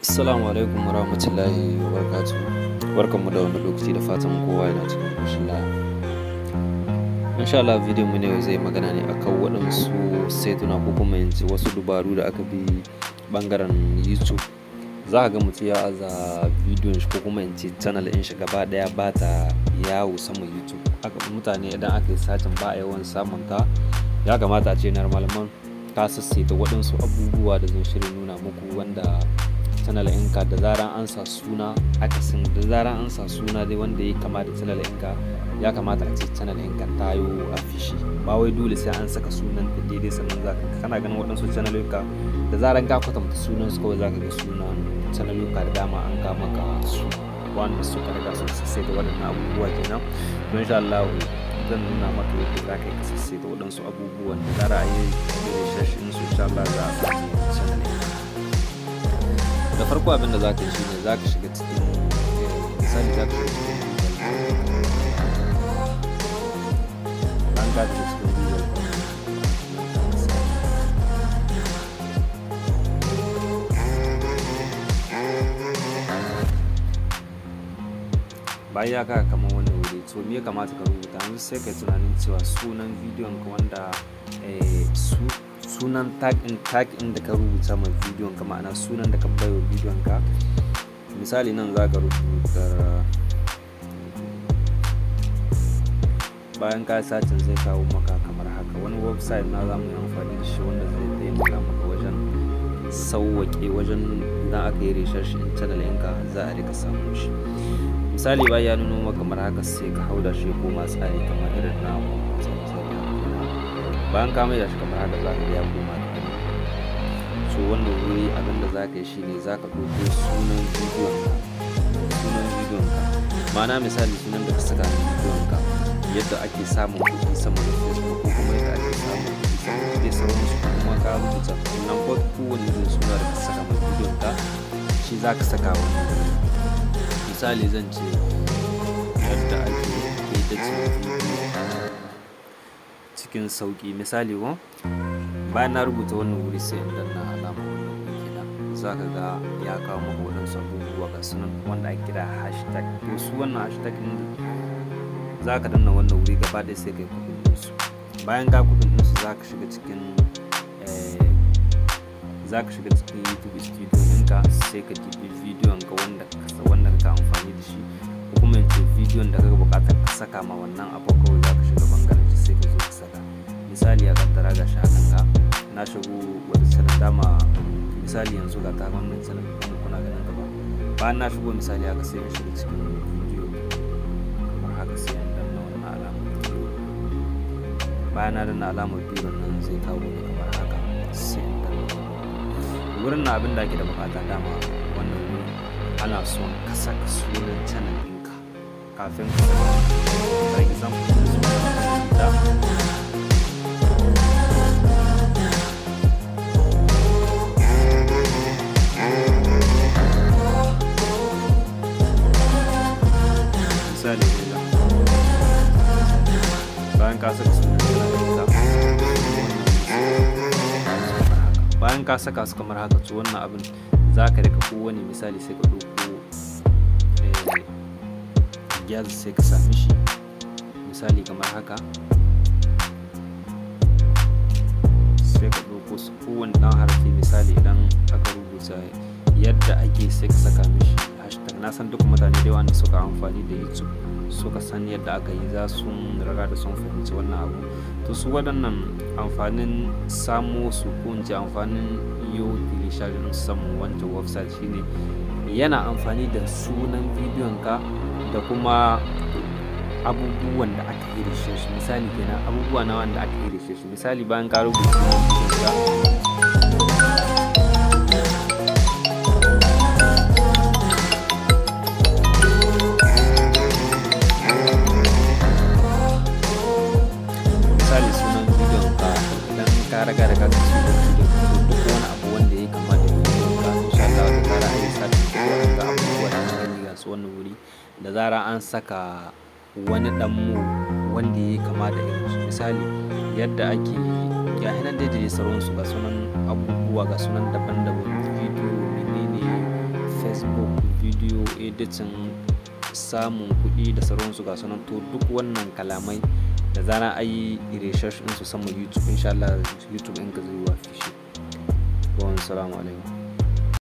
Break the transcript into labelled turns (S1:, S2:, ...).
S1: Assalamu alaikum warahmatullahi wabarakatuh. Barkanmu da wani lokaci da fatan kowa yana cikin ƙoshin lafiya. Insha Allah bidiyon mu ne zai magana ne akan waɗansu saituna ko kuma in ce wasu dubaru da aka bi ɓangaren YouTube. Za ka ga mutum ya aza bidiyon shi ko kuma in ce channel ɗin shi gaba ɗaya ba ta yawo sama YouTube. Haka mutane idan aka yi sacin ba a yawan samun ka, ya kamata a ce normal man ka sassaita waɗansu abubuwa da zan shirin nuna muku wanda channel ɗinka da zaran an sa suna akasin da zaran an sa suna dai wanda ya kama da channel ɗinka, ya kamata a ce channel ɗinka ta yi a fishi, ba wai dole sai an saka sunan da daidai sannan za ka kana ganin waɗansu channel ɗinka da zaran ka kwatanta sunan su kawai za ka ga sunan channel ɗinka da dama an ka maka su wanda suka riga sun sassaita waɗannan abubuwa kenan. Don insha Allah zan nuna maka yadda za ka yi ka sassaita waɗansu abubuwan da zara yi da shashin su insha Allah za a samu channel ɗinka. Da farko abin da za ka yi shi ne za ka shiga cikin misali za ka shiga cikin an ka shiga cikin Google bayan ya kaka kamar wani wuri to me ya kamata ka rubuta yanzu sai ka yi tunanin cewa sunan bidiyon ka wanda sunan tag in da ka rubuta ma bidiyon ka, ma'ana sunan da ka baiwa bidiyon ka. Misali nan za ka rubuta bayan ka sacin zai kawo maka kamar haka wani website na za mu yi amfani da shi wanda zai taimaka maka wajen sauwaƙe wajen idan aka yi research in channel ɗinka za a rika samun shi. Misali bayan ya nuno maka kamar haka sai ka hau da shi ko ma tsari kamar irin namu. Bayan ka mai da shi kamar haka za ka ya koma da hannu. So wannan wuri abin da za ka yi shi ne za ka ɗauko sunan bidiyon ka, ma'ana misali sunan da ka saka a bidiyon ka, yadda ake samun kuɗi sama da Facebook ko kuma yadda ake samun kuɗi sama da dai sauransu, ko kuma ka rubuta nan ko kowane irin suna da ka saka mai bidiyon ka shi za ka saka wani wuri. Misali zan ce yadda ake editing bidiyo cikin sauki. Misali ko bayan na rubuta wannan wuri sai in danna alama wannan wuri kenan, za ka ga ya kawo maka waɗansu abubuwa ga sunan wanda ake kira hashtag. To su wannan hashtag ɗin za ka danna wannan wuri gaba ɗaya sai ka yi kuɗin ɗinsu. Bayan ka kuɗin ɗinsu za ka shiga cikin YouTube studio ɗinka sai ka dibi bidiyon ka wanda ka amfani da shi ko kuma in ce bidiyon da kaga buƙatar ka saka ma wannan abu, kawai za ka shiga bangaren shi sai ka zo ka saka. Misali a kaddara ga shi hakan ga na shigo wata channel dama, misali yanzu ga ta wannan channel kuma kuna ganin gaba. Bayan na shigo misali haka sai in shiga cikin bidiyo kamar haka sai in danna wannan alamar bidiyo. Bayan na danna alamar bidiyo nan zai kawo ni kamar haka sai in danna wurin na abin da ake da buƙata dama wannan wuri ana son ka saka sunan channel ɗinka kafin ka saka, for example da misali bayan ka saka sunan channel ɗinka, bayan ka saka su kamar haka to wannan abin za ka rika kowane misali sai ka ɗauko gas sai ka sami shi misali kamar haka sai ka ɗauko su kowane ɗan harafi. Misali idan aka rubuta yadda ake sai ka saka mishi hashtag. Na san duk mutane da yawa da suka amfani da YouTube suka san yadda aka yi za su riga da sun fahimci wannan abu. To su waɗannan amfanin samo su ko in ce amfanin yau dilisha don samun wancan website shine yana amfani da sunan bidiyon ka da kuma abubuwan da aka yi research. Misali kenan abubuwa na wanda aka yi research. Misali bayan ka rubuta sunan bidiyon ka raga da kasa su duk wani abu wanda ya kama da bidiyon ka insha Allah da zara an yi sati ko ga abubuwa da gani ga su wannan wuri da zara an saka wani dan mu wanda ya kama da irin su. Misali yadda ake ga hinan da sauransu ga sunan abubuwa ga sunan daban-daban, bidiyo menene Facebook, video editing, samun kuɗi da sauransu ga sunan. To duk wannan kalamai da zara ayi research din su sama YouTube, insha Allah YouTube ɗinka zai wafi shi. Bon, assalamu alaikum.